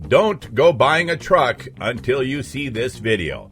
Don't go buying a truck until you see this video.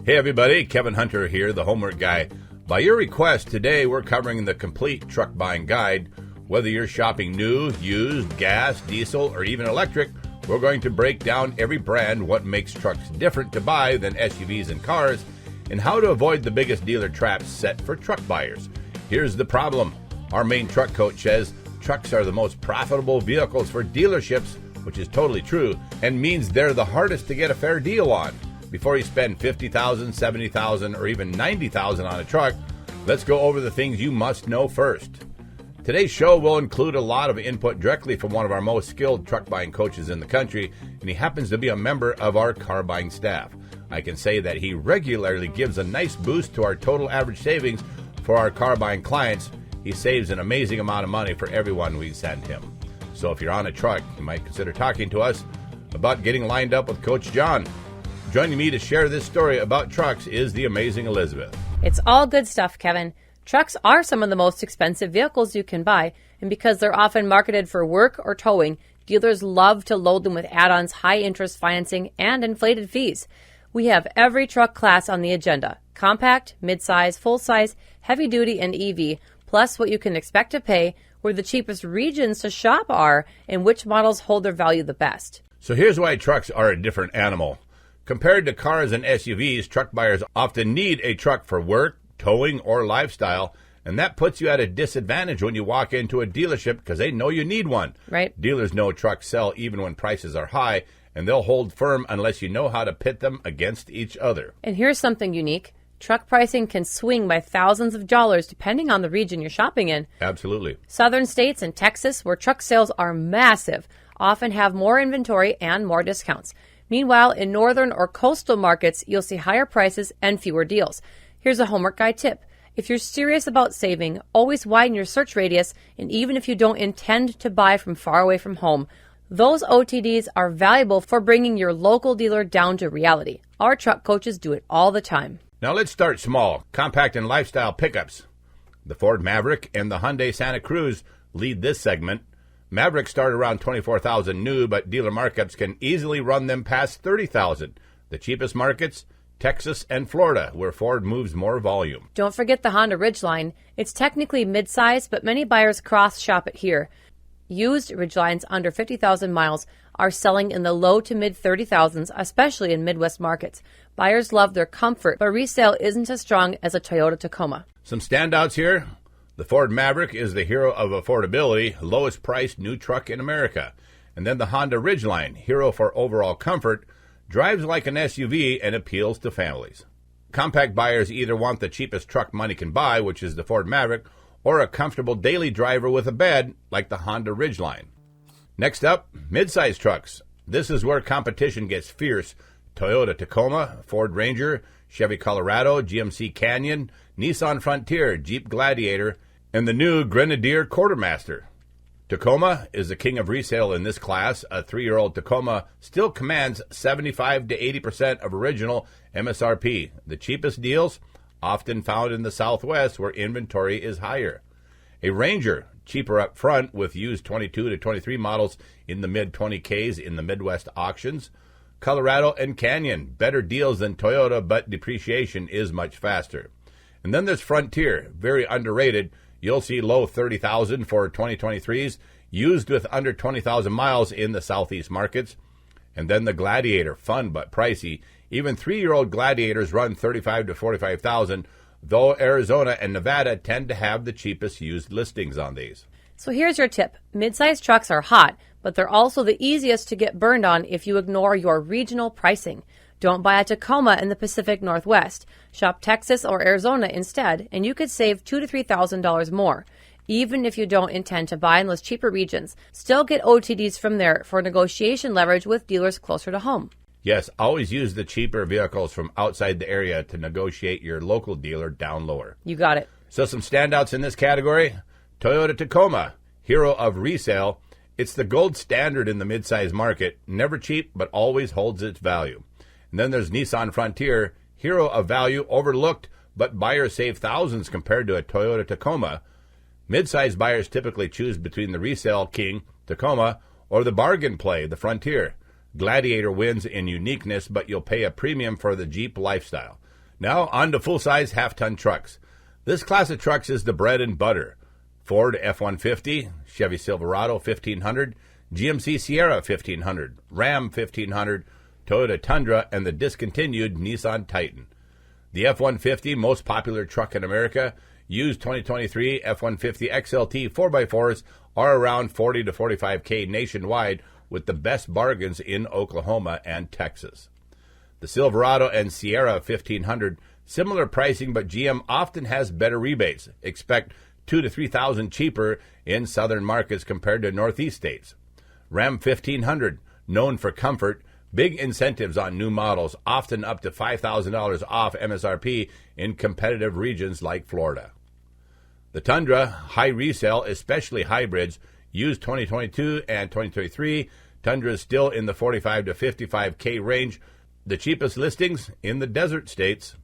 Hey everybody, Kevin Hunter here, the homework guy. By your request, today we're covering the complete truck buying guide. Whether you're shopping new, used, gas, diesel, or even electric, we're going to break down every brand, what makes trucks different to buy than SUVs and cars, and how to avoid the biggest dealer traps set for truck buyers. Here's the problem. Our main truck coach says trucks are the most profitable vehicles for dealerships, which is totally true, and means they're the hardest to get a fair deal on. Before you spend $50,000, $70,000, or even $90,000 on a truck, let's go over the things you must know first. Today's show will include a lot of input directly from one of our most skilled truck buying coaches in the country, and he happens to be a member of our car buying staff. I can say that he regularly gives a nice boost to our total average savings for our car buying clients. He saves an amazing amount of money for everyone we send him. So if you're on a truck, you might consider talking to us about getting lined up with Coach John. Joining me to share this story about trucks is the amazing Elizabeth. It's all good stuff, Kevin. Trucks are some of the most expensive vehicles you can buy, and because they're often marketed for work or towing, dealers love to load them with add-ons, high-interest financing, and inflated fees. We have every truck class on the agenda: compact, midsize, full-size, heavy-duty, and EV, plus what you can expect to pay, where the cheapest regions to shop are, and which models hold their value the best. So here's why trucks are a different animal. Compared to cars and SUVs, truck buyers often need a truck for work, towing, or lifestyle, and that puts you at a disadvantage when you walk into a dealership because they know you need one. Right. Dealers know trucks sell even when prices are high, and they'll hold firm unless you know how to pit them against each other. And here's something unique. Truck pricing can swing by thousands of dollars depending on the region you're shopping in. Absolutely. Southern states and Texas, where truck sales are massive, often have more inventory and more discounts. Meanwhile, in northern or coastal markets, you'll see higher prices and fewer deals. Here's a homework guide tip. If you're serious about saving, always widen your search radius, and even if you don't intend to buy from far away from home, those OTDs are valuable for bringing your local dealer down to reality. Our truck coaches do it all the time. Now let's start small. Compact and lifestyle pickups. The Ford Maverick and the Hyundai Santa Cruz lead this segment. Maverick start around $24,000 new, but dealer markups can easily run them past $30,000. The cheapest markets, Texas and Florida, where Ford moves more volume. Don't forget the Honda Ridgeline. It's technically mid-size, but many buyers cross-shop it here. Used Ridgelines under 50,000 miles are selling in the low to mid-30,000s, especially in Midwest markets. Buyers love their comfort, but resale isn't as strong as a Toyota Tacoma. Some standouts here. The Ford Maverick is the hero of affordability, lowest priced new truck in America. And then the Honda Ridgeline, hero for overall comfort, drives like an SUV and appeals to families. Compact buyers either want the cheapest truck money can buy, which is the Ford Maverick, or a comfortable daily driver with a bed, like the Honda Ridgeline. Next up, midsize trucks. This is where competition gets fierce. Toyota Tacoma, Ford Ranger, Chevy Colorado, GMC Canyon, Nissan Frontier, Jeep Gladiator, and the new Grenadier Quartermaster. Tacoma is the king of resale in this class. A 3-year-old Tacoma still commands 75 to 80% of original MSRP. The cheapest deals often found in the Southwest, where inventory is higher. A Ranger, cheaper up front, with used 22 to 23 models in the mid-20Ks in the Midwest auctions. Colorado and Canyon, better deals than Toyota, but depreciation is much faster. And then there's Frontier, very underrated. You'll see low 30,000 for 2023s, used with under 20,000 miles in the Southeast markets. And then the Gladiator, fun but pricey. Even 3-year-old Gladiators run 35 to 45,000, though Arizona and Nevada tend to have the cheapest used listings on these. So here's your tip. Midsize trucks are hot, but they're also the easiest to get burned on if you ignore your regional pricing. Don't buy a Tacoma in the Pacific Northwest. Shop Texas or Arizona instead, and you could save $2,000 to $3,000 more. Even if you don't intend to buy in those cheaper regions, still get OTDs from there for negotiation leverage with dealers closer to home. Yes, always use the cheaper vehicles from outside the area to negotiate your local dealer down lower. You got it. So some standouts in this category. Toyota Tacoma, hero of resale. It's the gold standard in the midsize market. Never cheap, but always holds its value. And then there's Nissan Frontier, hero of value, overlooked, but buyers save thousands compared to a Toyota Tacoma. Midsize buyers typically choose between the resale king, Tacoma, or the bargain play, the Frontier. Gladiator wins in uniqueness, but you'll pay a premium for the Jeep lifestyle. Now on to full-size half-ton trucks. This class of trucks is the bread and butter. Ford F-150, Chevy Silverado 1500, GMC Sierra 1500, Ram 1500, Toyota Tundra, and the discontinued Nissan Titan. The F-150, most popular truck in America, used 2023 F-150 XLT 4x4s are around $40,000 to $45,000 nationwide, with the best bargains in Oklahoma and Texas. The Silverado and Sierra 1500, similar pricing, but GM often has better rebates. Expect $2,000 to $3,000 cheaper in southern markets compared to northeast states. Ram 1500, known for comfort, big incentives on new models, often up to $5,000 off MSRP in competitive regions like Florida. The Tundra, high resale, especially hybrids, used 2022 and 2023. Tundra is still in the $45,000 to $55,000 range. The cheapest listings in the desert states.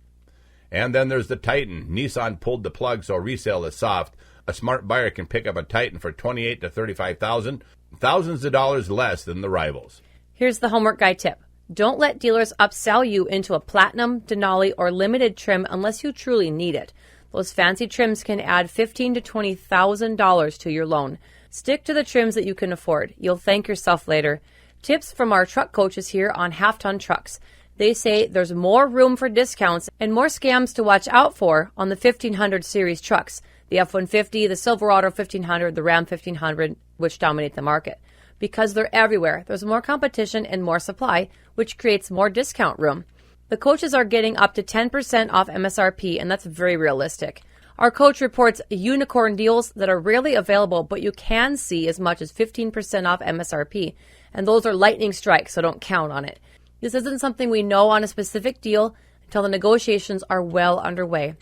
And then there's the Titan. Nissan pulled the plug, so resale is soft. A smart buyer can pick up a Titan for $28,000 to $35,000, thousands of dollars less than the rivals. Here's the homework guy tip. Don't let dealers upsell you into a platinum, Denali, or limited trim unless you truly need it. Those fancy trims can add $15,000 to $20,000 to your loan. Stick to the trims that you can afford. You'll thank yourself later. Tips from our truck coaches here on half-ton trucks. They say there's more room for discounts and more scams to watch out for on the 1500 series trucks. The F-150, the Silverado 1500, the Ram 1500, which dominate the market. Because they're everywhere, there's more competition and more supply, which creates more discount room. The coaches are getting up to 10% off MSRP, and that's very realistic. Our coach reports unicorn deals that are rarely available, but you can see as much as 15% off MSRP, and those are lightning strikes, so don't count on it. This isn't something we know on a specific deal until the negotiations are well underway.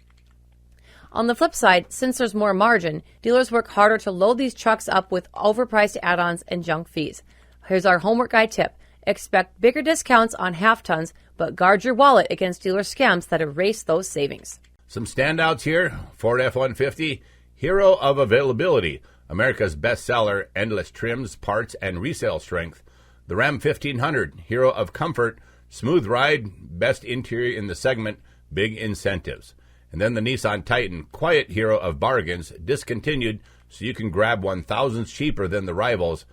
On the flip side, since there's more margin, dealers work harder to load these trucks up with overpriced add-ons and junk fees. Here's our homework guy tip. Expect bigger discounts on half-tons, but guard your wallet against dealer scams that erase those savings. Some standouts here. Ford F-150, hero of availability, America's bestseller, endless trims, parts, and resale strength. The Ram 1500, hero of comfort, smooth ride, best interior in the segment, big incentives. And then the Nissan Titan, quiet hero of bargains, discontinued, so you can grab 1,000 cheaper than the rivals.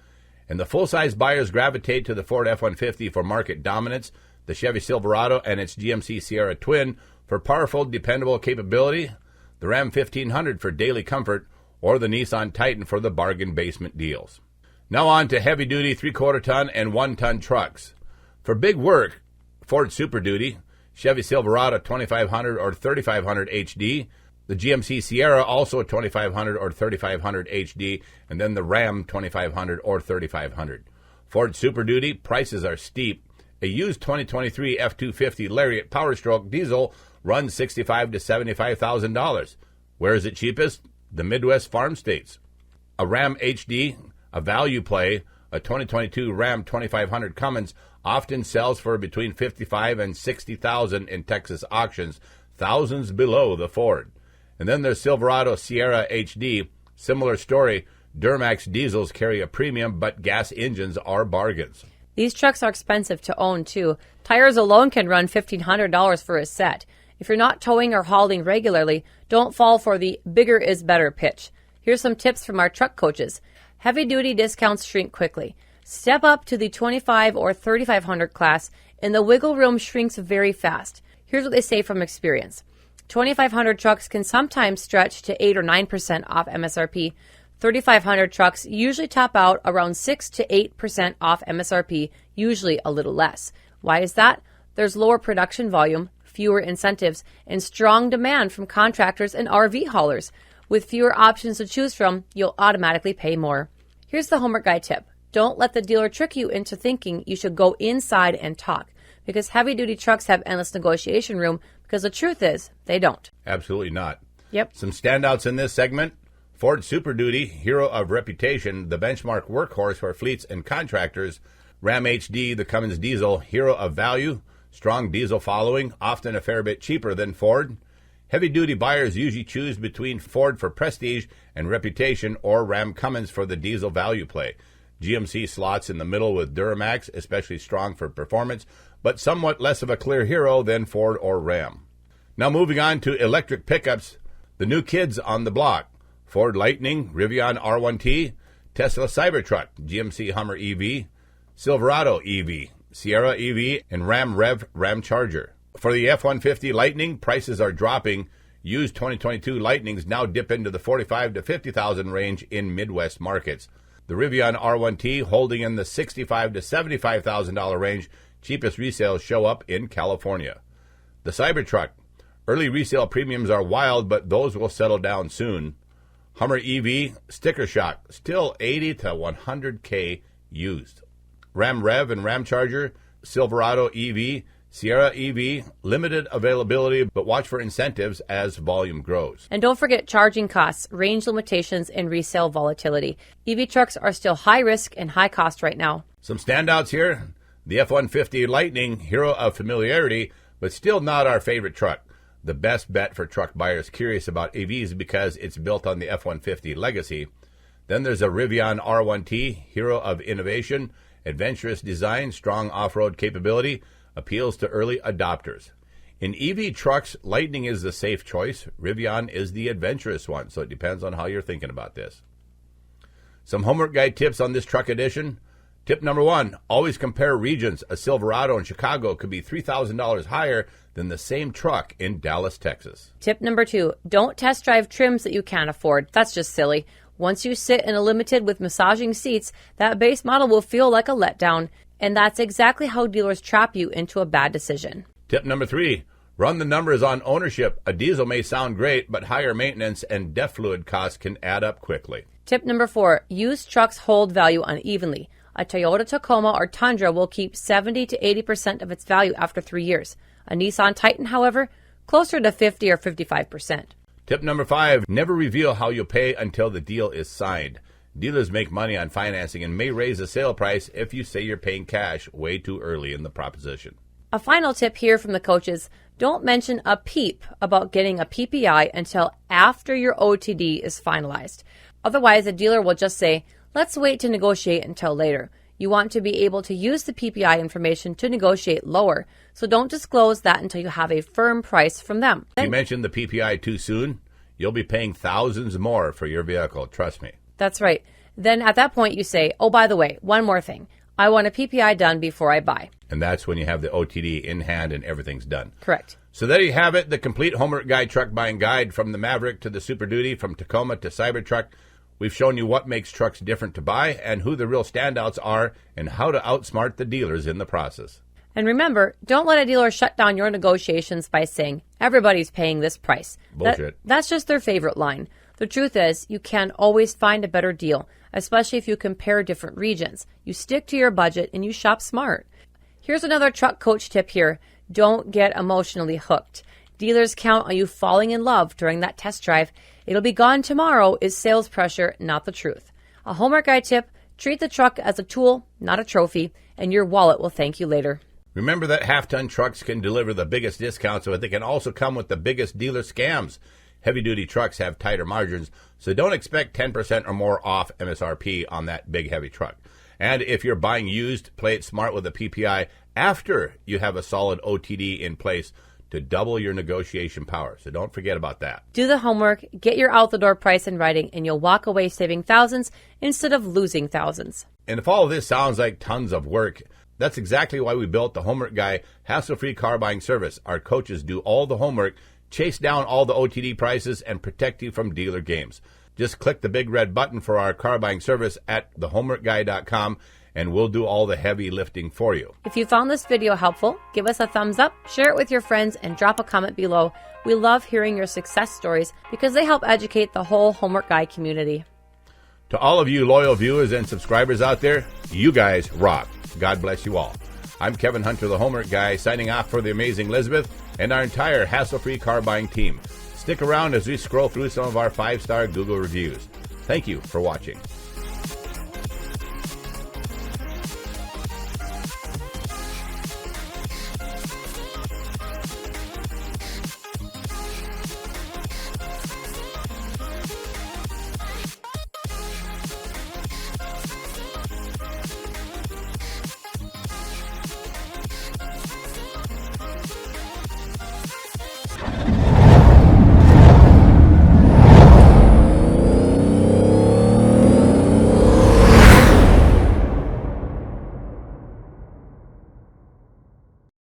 And the full-size buyers gravitate to the Ford F-150 for market dominance, the Chevy Silverado and its GMC Sierra twin for powerful, dependable capability, the Ram 1500 for daily comfort, or the Nissan Titan for the bargain basement deals. Now on to heavy-duty 3/4 ton and 1 ton trucks. For big work, Ford Super Duty, Chevy Silverado 2500 or 3500 HD, the GMC Sierra also 2500 or 3500 HD, and then the Ram 2500 or 3500. Ford Super Duty, prices are steep. A used 2023 F-250 Lariat Power Stroke diesel runs $65,000 to $75,000. Where is it cheapest? The Midwest farm states. A Ram HD, a value play, a 2022 Ram 2500 Cummins often sells for between $55,000 and $60,000 in Texas auctions, thousands below the Ford. And then there's Silverado Sierra HD, similar story. Duramax diesels carry a premium, but gas engines are bargains. These trucks are expensive to own, too. Tires alone can run $1,500 for a set. If you're not towing or hauling regularly, don't fall for the bigger is better pitch. Here's some tips from our truck coaches. Heavy-duty discounts shrink quickly. Step up to the 25 or 3500 class, and the wiggle room shrinks very fast. Here's what they say from experience. 2500 trucks can sometimes stretch to 8 or 9% off MSRP. 3500 trucks usually top out around 6 to 8% off MSRP, usually a little less. Why is that? There's lower production volume, fewer incentives, and strong demand from contractors and RV haulers. With fewer options to choose from, you'll automatically pay more. Here's the homework guy tip. Don't let the dealer trick you into thinking you should go inside and talk, because heavy-duty trucks have endless negotiation room, because the truth is, they don't. Absolutely not. Yep. Some standouts in this segment. Ford Super Duty, hero of reputation, the benchmark workhorse for fleets and contractors. Ram HD, the Cummins diesel, hero of value, strong diesel following, often a fair bit cheaper than Ford. Heavy-duty buyers usually choose between Ford for prestige and reputation or Ram Cummins for the diesel value play. GMC slots in the middle with Duramax, especially strong for performance, but somewhat less of a clear hero than Ford or Ram. Now moving on to electric pickups, the new kids on the block: Ford Lightning, Rivian R1T, Tesla Cybertruck, GMC Hummer EV, Silverado EV, Sierra EV, and Ram Rev Ramcharger. For the F-150 Lightning, prices are dropping. Used 2022 Lightnings now dip into the $45,000 to $50,000 range in Midwest markets. The Rivian R1T holding in the $65,000 to $75,000 range. Cheapest resales show up in California. The Cybertruck. Early resale premiums are wild, but those will settle down soon. Hummer EV, sticker shock, still $80,000 to $100,000 used. Ram Rev and Ramcharger, Silverado EV, Sierra EV, limited availability, but watch for incentives as volume grows. And don't forget charging costs, range limitations, and resale volatility. EV trucks are still high risk and high cost right now. Some standouts here: the F-150 Lightning, hero of familiarity, but still not our favorite truck. The best bet for truck buyers curious about EVs because it's built on the F-150 legacy. Then there's a Rivian R1T, hero of innovation, adventurous design, strong off-road capability, appeals to early adopters. In EV trucks, Lightning is the safe choice. Rivian is the adventurous one, so it depends on how you're thinking about this. Some homework guide tips on this truck edition. Tip number 1, always compare regions. A Silverado in Chicago could be $3,000 higher than the same truck in Dallas, Texas. Tip number 2, don't test drive trims that you can't afford. That's just silly. Once you sit in a Limited with massaging seats, that base model will feel like a letdown. And that's exactly how dealers trap you into a bad decision. Tip number 3, run the numbers on ownership. A diesel may sound great, but higher maintenance and DEF fluid costs can add up quickly. Tip number 4, used trucks hold value unevenly. A Toyota Tacoma or Tundra will keep 70 to 80% of its value after 3 years. A Nissan Titan, however, closer to 50 or 55%. Tip number 5, never reveal how you'll pay until the deal is signed. Dealers make money on financing and may raise the sale price if you say you're paying cash way too early in the proposition. A final tip here from the coaches: don't mention a peep about getting a PPI until after your OTD is finalized. Otherwise, the dealer will just say, let's wait to negotiate until later. You want to be able to use the PPI information to negotiate lower, so don't disclose that until you have a firm price from them. If you mention the PPI too soon, you'll be paying thousands more for your vehicle, trust me. That's right. Then at that point you say, oh, by the way, one more thing. I want a PPI done before I buy. And that's when you have the OTD in hand and everything's done. Correct. So there you have it, the complete Homework Guide truck buying guide, from the Maverick to the Super Duty, from Tacoma to Cybertruck. We've shown you what makes trucks different to buy and who the real standouts are and how to outsmart the dealers in the process. And remember, don't let a dealer shut down your negotiations by saying, everybody's paying this price. Bullshit. That's just their favorite line. The truth is, you can always find a better deal, especially if you compare different regions. You stick to your budget and you shop smart. Here's another truck coach tip here. Don't get emotionally hooked. Dealers count on you falling in love during that test drive. It'll be gone tomorrow is sales pressure, not the truth. A Homework Guide tip: treat the truck as a tool, not a trophy, and your wallet will thank you later. Remember that half-ton trucks can deliver the biggest discounts, but they can also come with the biggest dealer scams. Heavy-duty trucks have tighter margins, so don't expect 10% or more off MSRP on that big, heavy truck. And if you're buying used, play it smart with a PPI after you have a solid OTD in place to double your negotiation power. So don't forget about that. Do the homework, get your out-the-door price in writing, and you'll walk away saving thousands instead of losing thousands. And if all of this sounds like tons of work, that's exactly why we built the Homework Guy hassle-free car buying service. Our coaches do all the homework, chase down all the OTD prices, and protect you from dealer games. Just click the big red button for our car buying service at thehomeworkguy.com, and we'll do all the heavy lifting for you. If you found this video helpful, give us a thumbs up, share it with your friends, and drop a comment below. We love hearing your success stories because they help educate the whole Homework Guy community. To all of you loyal viewers and subscribers out there, you guys rock. God bless you all. I'm Kevin Hunter, the Homework Guy, signing off for the amazing Elizabeth and our entire hassle-free car buying team. Stick around as we scroll through some of our 5-star Google reviews. Thank you for watching.